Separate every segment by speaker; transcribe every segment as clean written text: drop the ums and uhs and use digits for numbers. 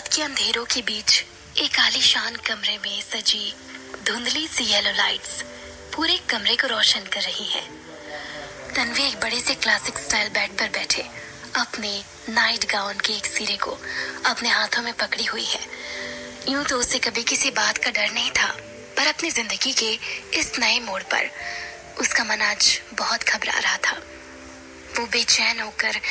Speaker 1: रात के अंधेरों के बीच एक आलीशान कमरे में सजी धुंधली सी येलो लाइट्स पूरे कमरे को रोशन कर रही हैं। तन्वी एक बड़े से क्लासिक स्टाइल बेड पर बैठे अपने नाइट गाउन के एक सिरे को अपने हाथों में पकड़ी हुई है। यूं तो उसे कभी किसी बात का डर नहीं था, पर अपनी जिंदगी के इस नए मोड़ पर उसका मन आज बहुत घबरा रहा था। वो बेचैन होकर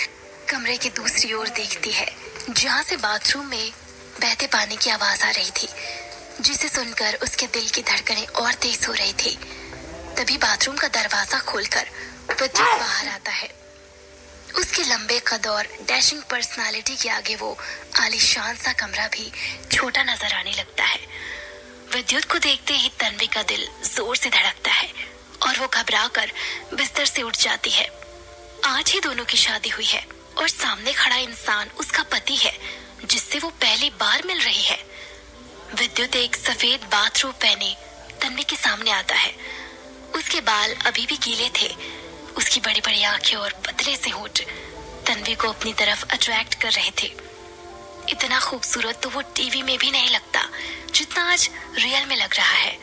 Speaker 1: कमरे की दूसरी ओर देखती है, जहां से बाथरूम में बहते पानी की आवाज आ रही थी, जिसे सुनकर उसके दिल की धड़कनें और तेज हो रही थी। तभी बाथरूम का दरवाजा खोलकर विद्युत बाहर आता है। उसके लंबे कद और डैशिंग पर्सनालिटी के आगे वो आलीशान सा कमरा भी छोटा नजर आने लगता है। विद्युत को देखते ही तन्वी का दिल जोर से धड़कता है और वो घबराकर बिस्तर से उठ जाती है। आज ही दोनों की शादी हुई है और सामने खड़ा इंसान उसका पति है, जिससे वो पहली बार मिल रही है। विद्युत एक सफेद बाथरोब पहने तन्वी के सामने आता है। उसके बाल अभी भी गीले थे। उसकी बड़ी बड़ी आंखें और पतले से होंठ तन्वी को अपनी तरफ अट्रैक्ट कर रहे थे। इतना खूबसूरत तो वो टीवी में भी नहीं लगता जितना आज रियल में लग रहा है।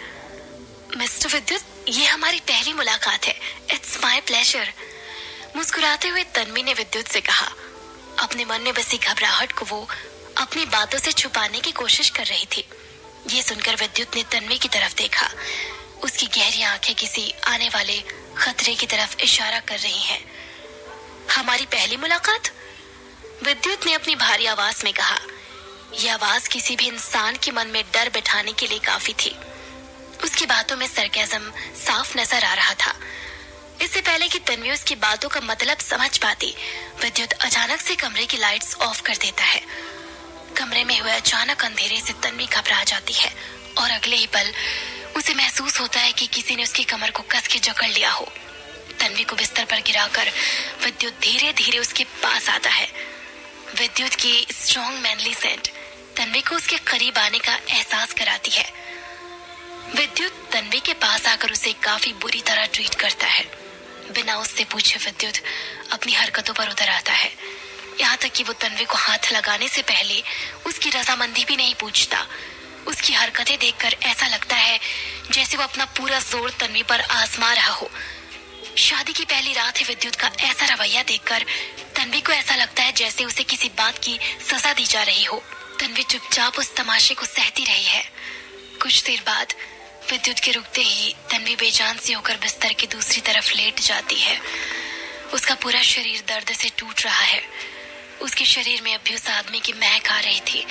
Speaker 1: मिस्टर विद्युत, ये हमारी पहली मुलाकात है। It's my pleasure. मुस्कुराते हुए तन्वी ने विद्युत से कहा। अपने मन में बसी घबराहट को वो अपनी बातों से छुपाने की कोशिश कर रही थी। ये सुनकर विद्युत ने तन्वी की तरफ देखा। उसकी गहरी आंखें किसी आने वाले खतरे की तरफ इशारा कर रही हैं। हमारी पहली मुलाकात? विद्युत ने अपनी भारी आवाज में कहा। यह आवाज किसी भी इंसान के मन में डर बैठाने के लिए काफी थी। उसकी बातों में सरकाज़म साफ नजर आ रहा था। इससे पहले कि तन्वी उसकी बातों का मतलब समझ पाती, विद्युत अचानक से कमरे की लाइट्स ऑफ कर देता है। कमरे में हुए अचानक अंधेरे से तन्वी घबरा जाती है और अगले ही पल उसे महसूस होता है कि किसी ने उसकी कमर को कस के जकड़ लिया हो। तन्वी को बिस्तर पर गिराकर विद्युत धीरे धीरे उसके पास आता है। विद्युत की स्ट्रॉन्ग मैनली सेंट तन्वी को उसके करीब आने का एहसास कराती है। विद्युत तन्वी के पास आकर उसे काफी बुरी तरह ट्रीट करता है। बिना उससे पूछे विद्युत अपनी हरकतों पर उतर आता है। यहाँ तक कि वो तन्वी को हाथ लगाने से पहले उसकी रजामंदी भी नहीं पूछता। उसकी हरकतें देखकर ऐसा लगता है जैसे वो अपना पूरा जोर तन्वी पर आजमा रहा हो। शादी की पहली रात है। विद्युत का ऐसा रवैया देखकर तन्वी को ऐसा लगता है जैसे उसे किसी बात की सजा दी जा रही हो। तन्वी चुपचाप उस तमाशे को सहती रही है। कुछ देर बाद विद्युत के रुकते ही तन्वी बेजान सी होकर बिस्तर की दूसरी तरफ लेट जाती है। उसका पूरा शरीर दर्द से टूट रहा है। उसके शरीर में अब भी उस आदमी की महक आ रही थी